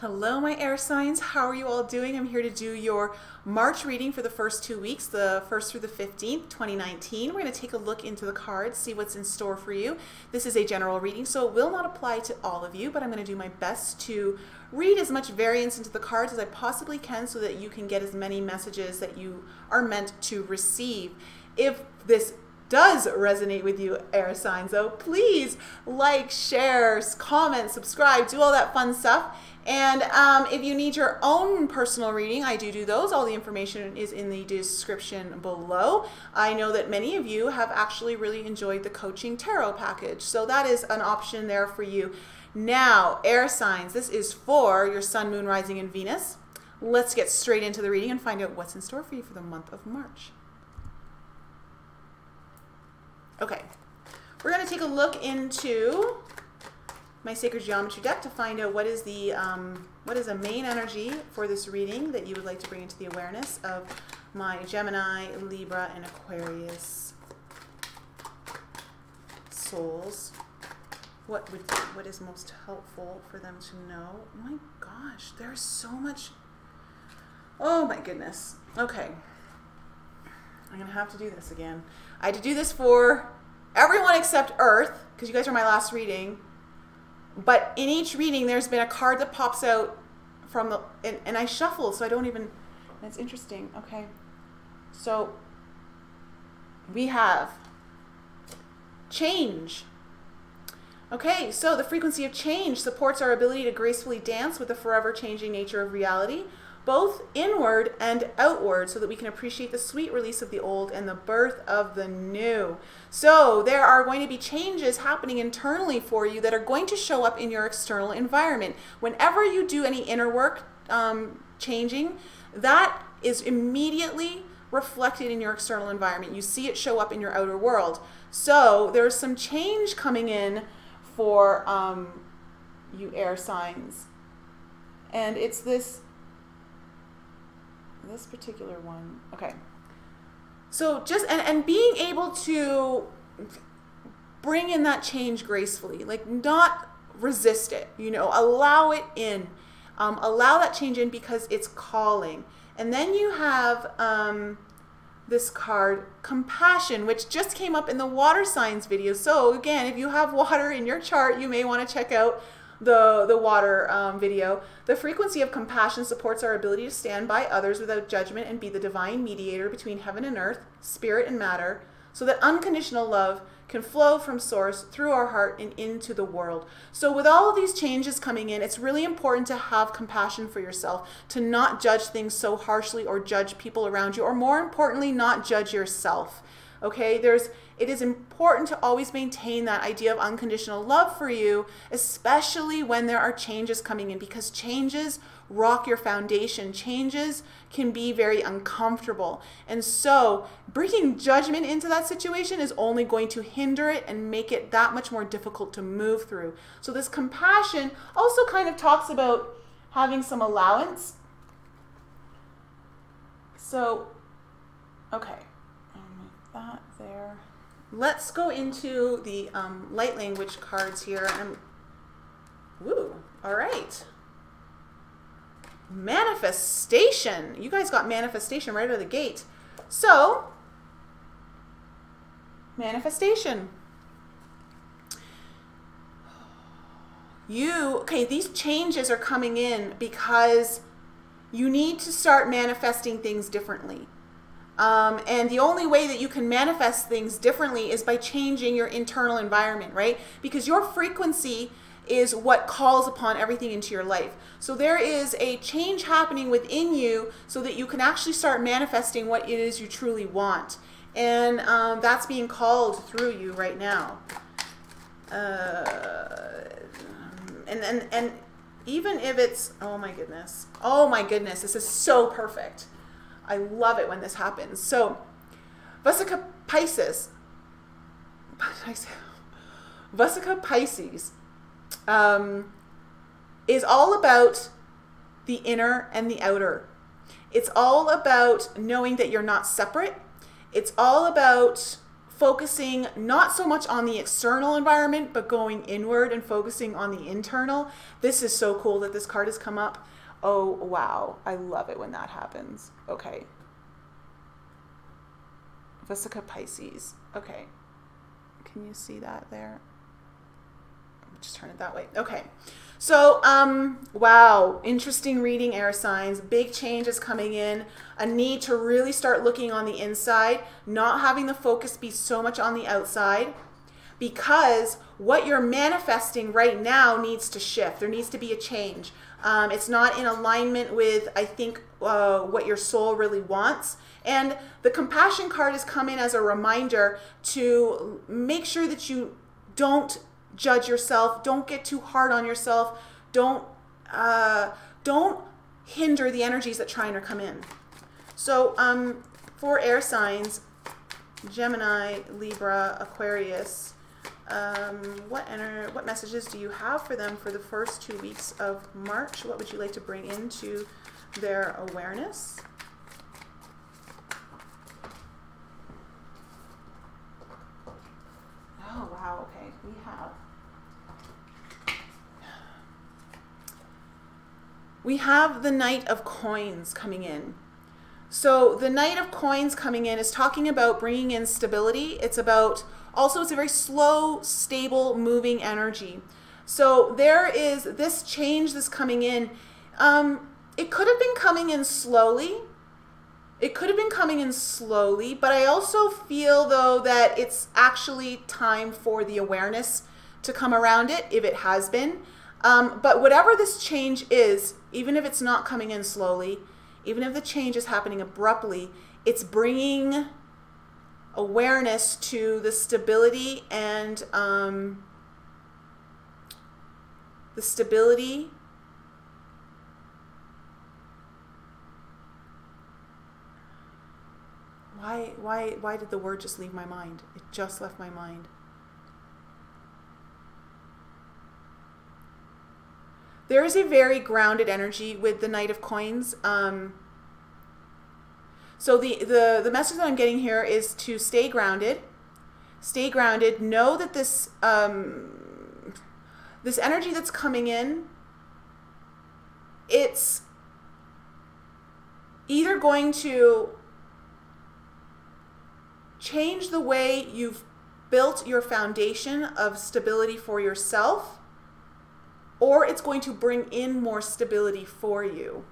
Hello, my air signs. How are you all doing? I'm here to do your March reading for the first 2 weeks, the 1st through the 15th, 2019. We're going to take a look into the cards, see what's in store for you. This is a general reading, so it will not apply to all of you, but I'm going to do my best to read as much variance into the cards as I possibly can so that you can get as many messages that you are meant to receive. If this does resonate with you, air signs, though, please like, share, comment, subscribe, do all that fun stuff. And if you need your own personal reading, I do those. All the information is in the description below. I know that many of you have actually really enjoyed the coaching tarot package, so that is an option there for you. Now, air signs, this is for your sun, moon, rising, and Venus. Let's get straight into the reading and find out what's in store for you for the month of March. Okay, we're going to take a look into my sacred geometry deck to find out what is a main energy for this reading that you would like to bring into the awareness of my Gemini, Libra, and Aquarius souls. What is most helpful for them to know? Oh my gosh, there's so much. Oh my goodness. Okay. I'm going to have to do this again. I had to do this for everyone except Earth, because you guys are my last reading. But in each reading, there's been a card that pops out from the, and I shuffle, so I don't even, that's interesting. Okay. So we have change. Okay, so the frequency of change supports our ability to gracefully dance with the forever changing nature of reality, both inward and outward, so that we can appreciate the sweet release of the old and the birth of the new. So there are going to be changes happening internally for you that are going to show up in your external environment. Whenever you do any inner work changing, that is immediately reflected in your external environment. You see it show up in your outer world. So there's some change coming in for you air signs. And it's this particular one. Okay. So just, and being able to bring in that change gracefully, like not resist it, you know, allow it in, allow that change in because it's calling. And then you have this card, compassion, which just came up in the water signs video. So again, if you have water in your chart, you may want to check out the water video. The frequency of compassion supports our ability to stand by others without judgment and be the divine mediator between heaven and earth, spirit and matter, so that unconditional love can flow from source through our heart and into the world. So with all of these changes coming in, it's really important to have compassion for yourself, to not judge things so harshly or judge people around you, or more importantly, not judge yourself. Okay, it is important to always maintain that idea of unconditional love for you, especially when there are changes coming in, because changes rock your foundation. Changes can be very uncomfortable. And so bringing judgment into that situation is only going to hinder it and make it that much more difficult to move through. So this compassion also kind of talks about having some allowance. So, okay. That there. Let's go into the light language cards here. Woo, all right. Manifestation. You guys got manifestation right out of the gate. So, manifestation. Okay, these changes are coming in because you need to start manifesting things differently. And the only way that you can manifest things differently is by changing your internal environment, right? Because your frequency is what calls upon everything into your life. So there is a change happening within you so that you can actually start manifesting what it is you truly want. And that's being called through you right now. And even if it's, oh my goodness, this is so perfect. I love it when this happens. So, Vesica Pisces is all about the inner and the outer. It's all about knowing that you're not separate. It's all about focusing not so much on the external environment, but going inward and focusing on the internal. This is so cool that this card has come up. Oh, wow. I love it when that happens. Okay. Vesica Pisces. Okay. Can you see that there? Just turn it that way. Okay. So, wow, interesting reading, air signs. Big changes coming in. A need to really start looking on the inside, not having the focus be so much on the outside, because what you're manifesting right now needs to shift. There needs to be a change. It's not in alignment with, I think, what your soul really wants. And the compassion card has come in as a reminder to make sure that you don't judge yourself, don't get too hard on yourself, don't hinder the energies that try and come in. So for air signs, Gemini, Libra, Aquarius, what messages do you have for them for the first 2 weeks of March? What would you like to bring into their awareness? Oh, wow, okay, we have the Knight of Coins coming in. So the Knight of Coins coming in is talking about bringing in stability. It's about, also it's a very slow, stable, moving energy. So there is this change that's coming in. It could have been coming in slowly. It could have been coming in slowly, but I also feel though that it's actually time for the awareness to come around it, if it has been. But whatever this change is, even if it's not coming in slowly, even if the change is happening abruptly, it's bringing awareness to the stability and the stability. Why did the word just leave my mind? It just left my mind. There is a very grounded energy with the Knight of Coins. So the message that I'm getting here is to stay grounded. Stay grounded. Know that this this energy that's coming in, it's either going to change the way you've built your foundation of stability for yourself, or it's going to bring in more stability for you.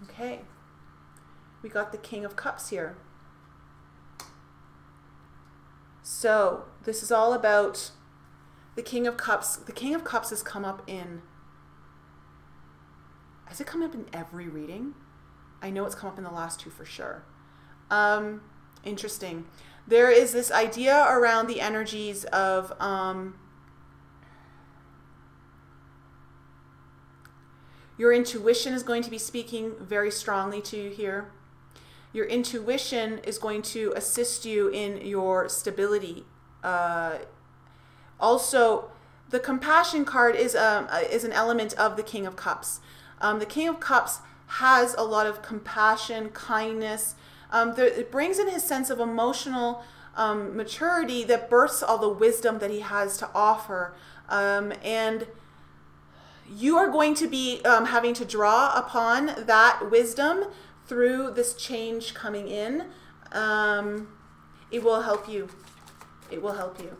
Okay, we got the King of Cups here. So this is all about the King of Cups. The King of Cups has come up in, has it come up in every reading? I know it's come up in the last two for sure. Interesting. There is this idea around the energies of your intuition is going to be speaking very strongly to you here. Your intuition is going to assist you in your stability. Also, the compassion card is an element of the King of Cups. The King of Cups has a lot of compassion, kindness. It brings in his sense of emotional maturity that births all the wisdom that he has to offer. And you are going to be having to draw upon that wisdom through this change coming in. It will help you. It will help you.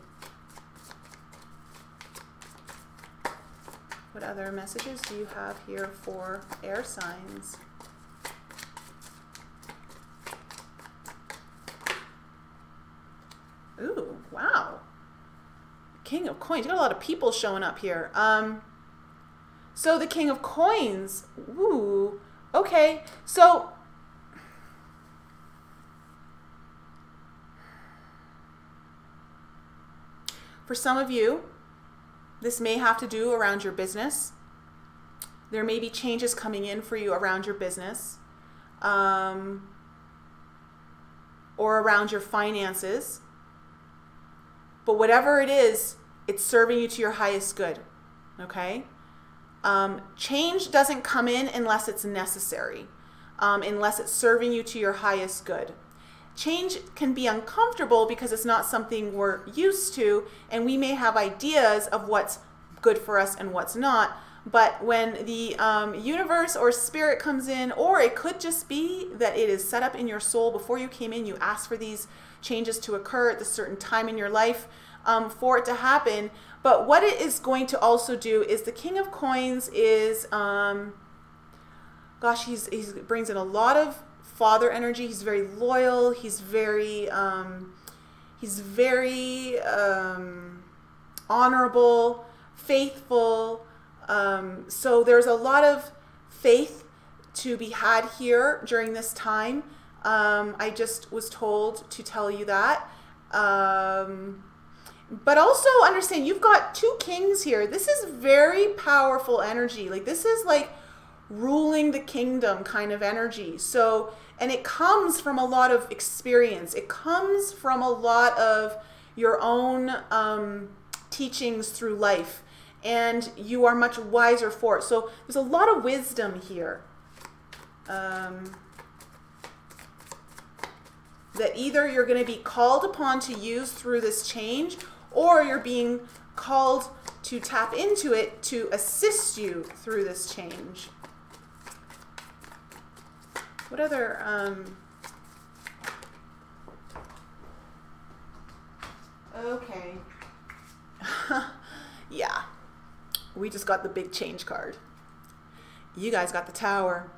What other messages do you have here for air signs? Ooh, wow. King of Coins. You got a lot of people showing up here. So the King of Coins. Ooh, okay. So for some of you, this may have to do around your business. There may be changes coming in for you around your business, or around your finances. But whatever it is, it's serving you to your highest good, okay? Change doesn't come in unless it's necessary. unless it's serving you to your highest good. Change can be uncomfortable because it's not something we're used to, and we may have ideas of what's good for us and what's not. But when the universe or spirit comes in, or it could just be that it is set up in your soul before you came in, you asked for these changes to occur at a certain time in your life for it to happen. But what it is going to also do is the King of Coins is, gosh, he brings in a lot of father energy. He's very loyal. He's very honorable, faithful. So there's a lot of faith to be had here during this time. I just was told to tell you that. But also understand you've got two kings here. This is very powerful energy. Like this is like ruling the kingdom kind of energy. So, and it comes from a lot of experience. It comes from a lot of your own teachings through life. And you are much wiser for it. So there's a lot of wisdom here. That either you're going to be called upon to use through this change, or you're being called to tap into it to assist you through this change. What other... okay. Yeah. We just got the big change card. You guys got the Tower.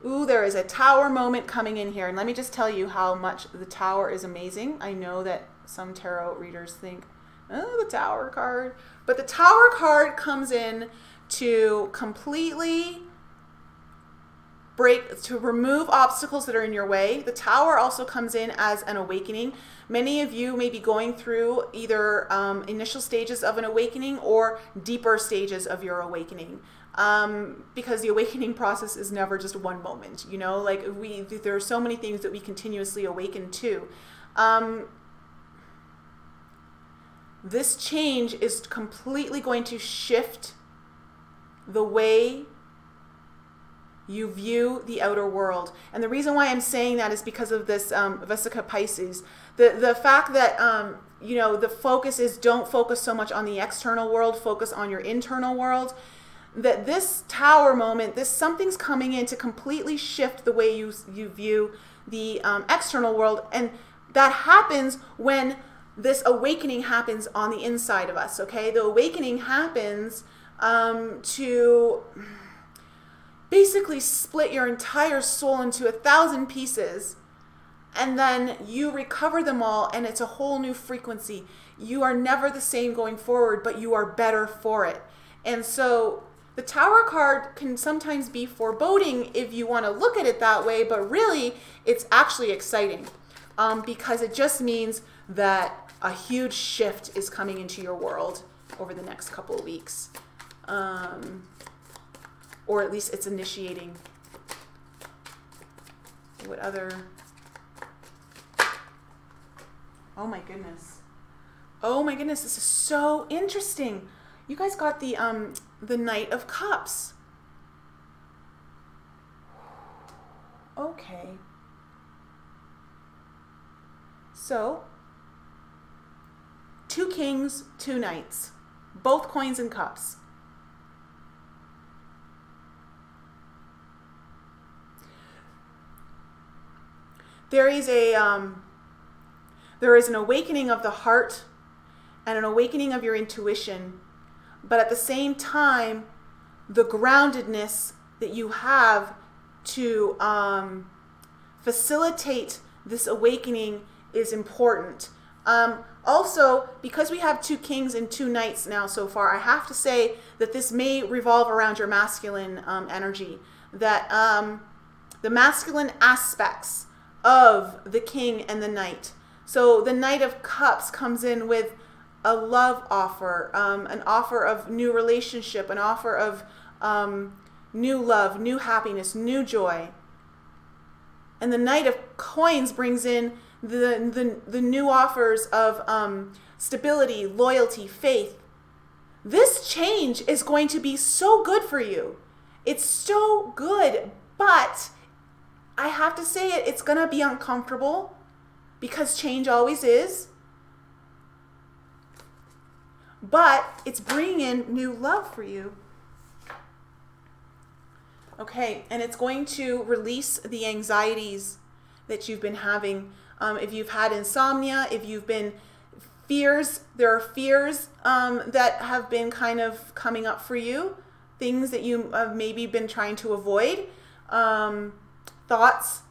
Ooh, there is a Tower moment coming in here. And let me just tell you how much the Tower is amazing. I know that some tarot readers think, oh, the Tower card. But the Tower card comes in to completely to remove obstacles that are in your way. The Tower also comes in as an awakening. Many of you may be going through either initial stages of an awakening or deeper stages of your awakening. Because the awakening process is never just one moment, you know, like there are so many things that we continuously awaken to. This change is completely going to shift the way you view the outer world. And the reason why I'm saying that is because of this Vesica Pisces. The fact that, you know, the focus is don't focus so much on the external world, focus on your internal world. That this Tower moment, something's coming in to completely shift the way you view the external world. And that happens when this awakening happens on the inside of us, okay? The awakening happens to basically split your entire soul into 1,000 pieces, and then you recover them all, and it's a whole new frequency. You are never the same going forward, but you are better for it. And so the Tower card can sometimes be foreboding if you want to look at it that way, but really it's actually exciting because it just means that a huge shift is coming into your world over the next couple of weeks. Or at least it's initiating. What other? Oh my goodness. Oh my goodness, this is so interesting. You guys got the Knight of Cups. Okay. So, 2 kings, 2 knights. Both coins and cups. There is an awakening of the heart and an awakening of your intuition, but at the same time, the groundedness that you have to facilitate this awakening is important. Also, because we have 2 kings and 2 knights now so far, I have to say that this may revolve around your masculine energy, that the masculine aspects of the king and the knight. So the Knight of Cups comes in with a love offer, an offer of new relationship, an offer of new love, new happiness, new joy. And the Knight of Coins brings in the new offers of stability, loyalty, faith. This change is going to be so good for you. It's so good, but I have to say it, it's going to be uncomfortable because change always is. But it's bringing in new love for you. Okay, and it's going to release the anxieties that you've been having. If you've had insomnia, if you've been fears, there are fears that have been kind of coming up for you, things that you have maybe been trying to avoid, thoughts,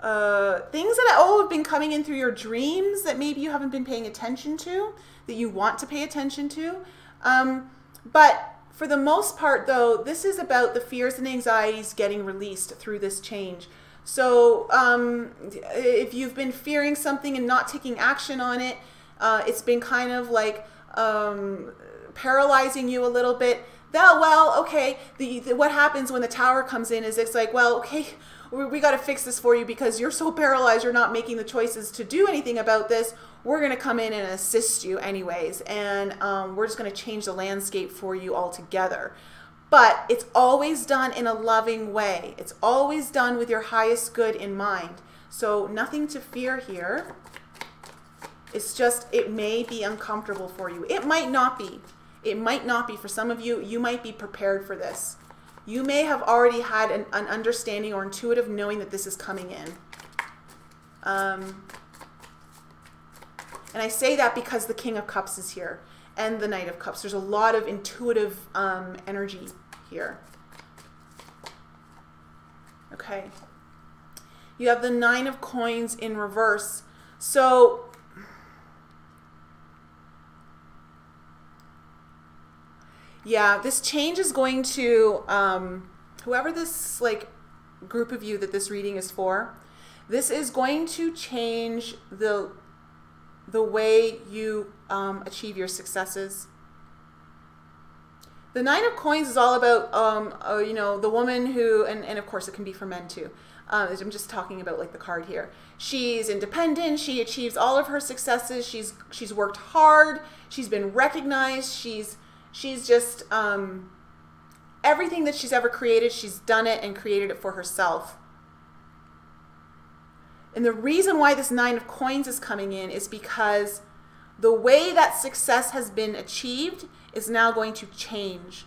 things that have been coming in through your dreams that maybe you haven't been paying attention to, that you want to pay attention to. But for the most part, though, this is about the fears and anxieties getting released through this change. So if you've been fearing something and not taking action on it, it's been kind of like paralyzing you a little bit. Okay, what happens when the tower comes in is it's like, well, okay, we got to fix this for you because you're so paralyzed, you're not making the choices to do anything about this. We're going to come in and assist you anyways, and we're just going to change the landscape for you altogether. But it's always done in a loving way. It's always done with your highest good in mind. So nothing to fear here. It's just, it may be uncomfortable for you. It might not be. It might not be. For some of you, you might be prepared for this. You may have already had an understanding or intuitive knowing that this is coming in. And I say that because the King of Cups is here and the Knight of Cups. There's a lot of intuitive energy here. Okay. You have the Nine of Coins in reverse. So yeah, this change is going to, whoever this group of you that this reading is for, this is going to change the way you achieve your successes. The Nine of Coins is all about, you know, the woman who, and of course it can be for men too. I'm just talking about like the card here. She's independent. She achieves all of her successes. She's worked hard. She's been recognized. She's just, everything that she's ever created, she's done it and created it for herself. And the reason why this Nine of Coins is coming in is because the way that success has been achieved is now going to change.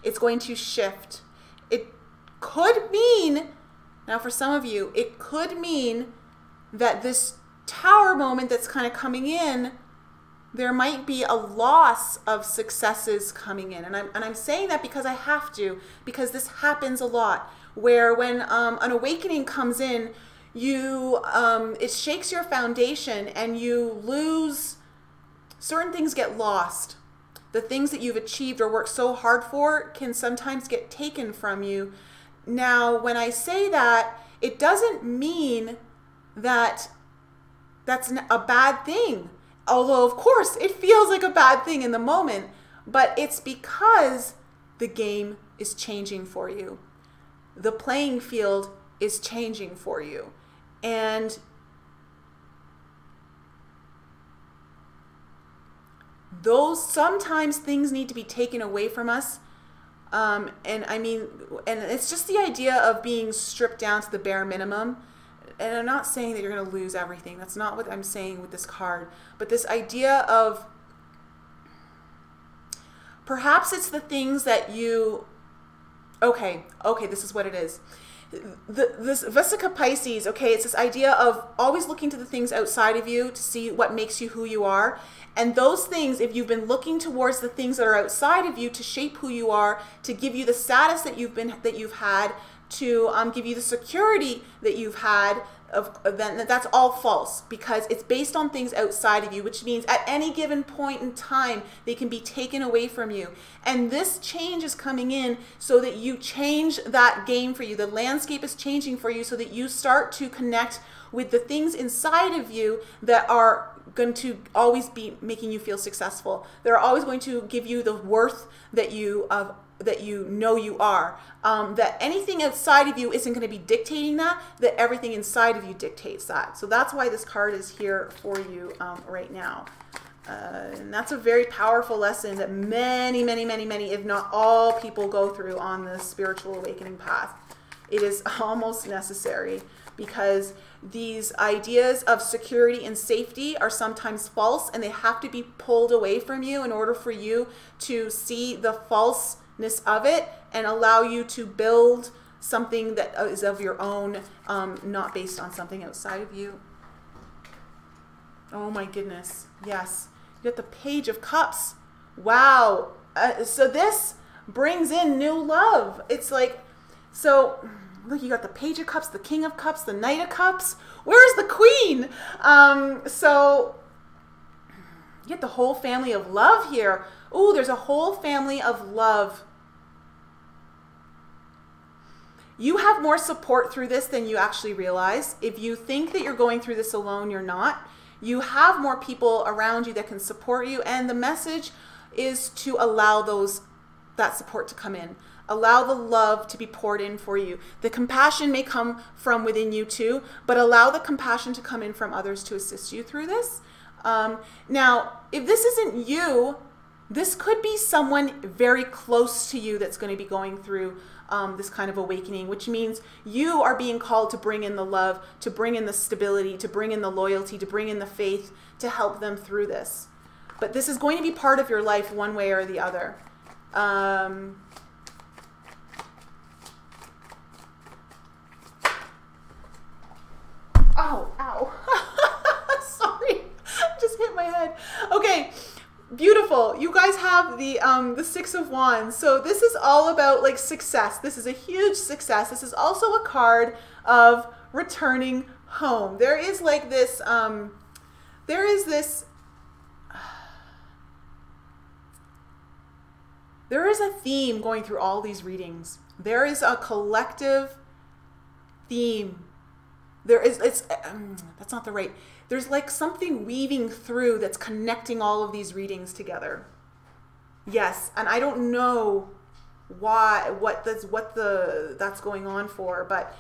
It's going to shift. It could mean, now for some of you, it could mean that this Tower moment that's kind of coming in, there might be a loss of successes coming in. And I'm saying that because I have to, because this happens a lot, where when an awakening comes in, it shakes your foundation and you lose, certain things get lost. The things that you've achieved or worked so hard for can sometimes get taken from you. Now, when I say that, it doesn't mean that that's a bad thing. Although, of course, it feels like a bad thing in the moment, but it's because the game is changing for you. The playing field is changing for you. And sometimes things need to be taken away from us. And it's just the idea of being stripped down to the bare minimum. And I'm not saying that you're going to lose everything. That's not what I'm saying with this card. But this idea of perhaps it's the things that you, okay, this is what it is. This Vesica Pisces, okay, it's this idea of always looking to the things outside of you to see what makes you who you are. And those things, if you've been looking towards the things that are outside of you to shape who you are, to give you the status that you've had, to give you the security that you've had, then that's all false, because it's based on things outside of you, which means at any given point in time they can be taken away from you. And this change is coming in so that you change that game for you. The landscape is changing for you so that you start to connect with the things inside of you that are going to always be making you feel successful. They're always going to give you the worth that you know you are. That anything outside of you isn't going to be dictating that everything inside of you dictates that. So that's why this card is here for you right now. And that's a very powerful lesson that many, if not all people go through on the spiritual awakening path. It is almost necessary, because these ideas of security and safety are sometimes false, and they have to be pulled away from you in order for you to see the falseness of it and allow you to build something that is of your own, not based on something outside of you. Oh my goodness. Yes. You got the Page of Cups. Wow. So this brings in new love. It's like, so look, you got the Page of Cups, the King of Cups, the Knight of Cups. Where's the Queen? So you get the whole family of love here. Ooh, there's a whole family of love. You have more support through this than you actually realize. If you think that you're going through this alone, you're not. You have more people around you that can support you, and the message is to allow that support to come in. Allow the love to be poured in for you. The compassion may come from within you too, but allow the compassion to come in from others to assist you through this. Now, if this isn't you, this could be someone very close to you that's going to be going through this kind of awakening, which means you are being called to bring in the love, to bring in the stability, to bring in the loyalty, to bring in the faith, to help them through this. But this is going to be part of your life one way or the other. Oh, ow. Sorry, just hit my head. Okay. Beautiful. You guys have the Six of Wands. So this is all about like success. This is a huge success. This is also a card of returning home. There is like this, there is a theme going through all these readings. There is a collective theme. That's not the right. There's like something weaving through that's connecting all of these readings together. Yes, and I don't know that's going on for, but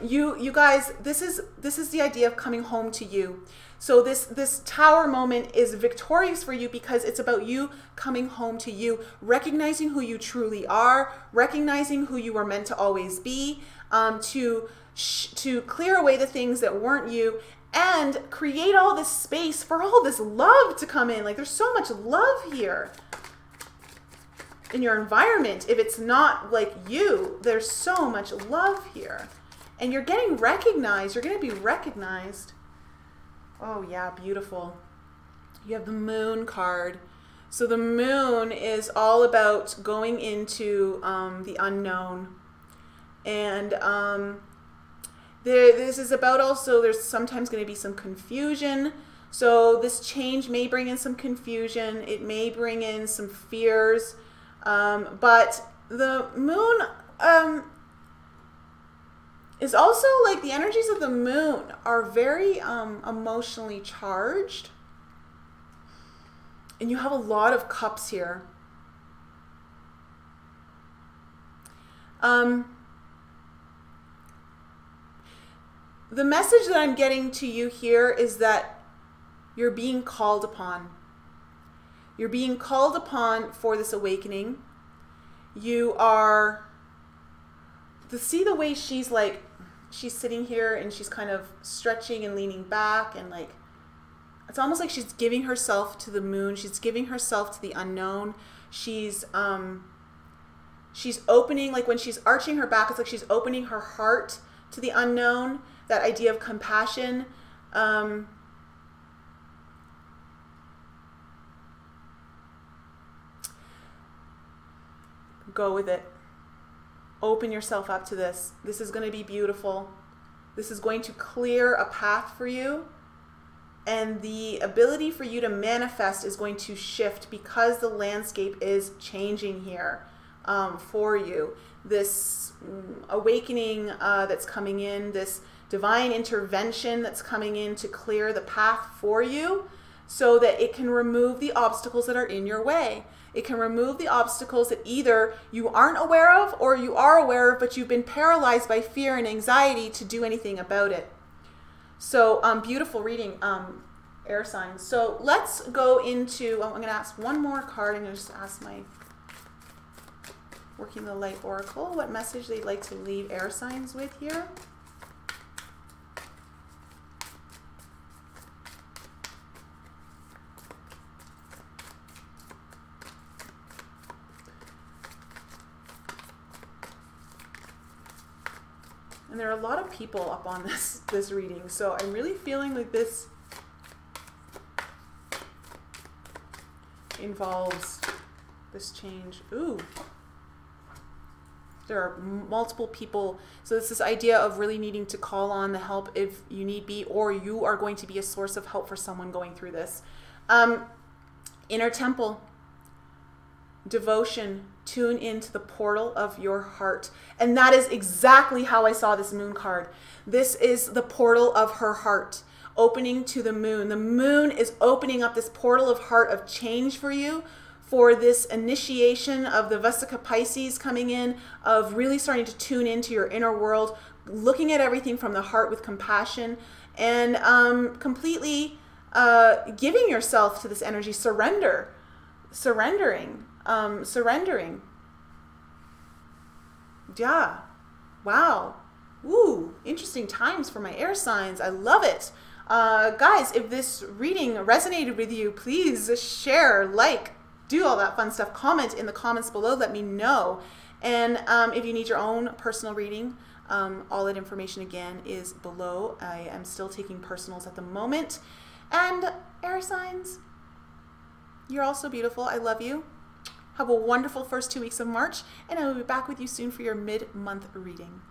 you guys, this is the idea of coming home to you. So this Tower moment is victorious for you because it's about you coming home to you, recognizing who you truly are, recognizing who you were meant to always be, to clear away the things that weren't you, and create all this space for all this love to come in. Like, there's so much love here in your environment. If it's not like you, there's so much love here. And you're getting recognized. You're going to be recognized. Oh, yeah, beautiful. You have the Moon card. So the Moon is all about going into the unknown. And this is about also, there's sometimes going to be some confusion. So this change may bring in some confusion. It may bring in some fears. But the Moon is also like, the energies of the Moon are very emotionally charged. And you have a lot of cups here. The message that I'm getting to you here is that you're being called upon. You're being called upon for this awakening. You are, see the way she's like, she's sitting here and she's kind of stretching and leaning back, and like, it's almost like she's giving herself to the moon. She's giving herself to the unknown. She's opening, like when she's arching her back, it's like she's opening her heart to the unknown. That idea of compassion. Go with it. Open yourself up to this. This is going to be beautiful. This is going to clear a path for you. And the ability for you to manifest is going to shift because the landscape is changing here for you. This awakening that's coming in, this divine intervention that's coming in to clear the path for you so that it can remove the obstacles that are in your way. It can remove the obstacles that either you aren't aware of or you are aware of, but you've been paralyzed by fear and anxiety to do anything about it. So beautiful reading, air signs. So let's go into, I'm going to ask one more card. I'm going to just ask my Working the Light Oracle, what message they'd like to leave air signs with here. And there are a lot of people up on this reading, so I'm really feeling like this involves this change. Ooh. There are multiple people. So it's this idea of really needing to call on the help if you need be, or you are going to be a source of help for someone going through this. Inner temple. Devotion. Tune into the portal of your heart. And that is exactly how I saw this moon card. This is the portal of her heart, opening to the moon. The moon is opening up this portal of heart of change for you, for this initiation of the Vesica Pisces coming in, of really starting to tune into your inner world, looking at everything from the heart with compassion, and completely giving yourself to this energy, surrendering. Yeah. Wow. Ooh, interesting times for my air signs. I love it. Guys, if this reading resonated with you, please share, like, do all that fun stuff. Comment in the comments below. Let me know. And if you need your own personal reading, all that information again is below. I am still taking personals at the moment. And air signs, you're also beautiful. I love you. Have a wonderful first 2 weeks of March, and I will be back with you soon for your mid-month reading.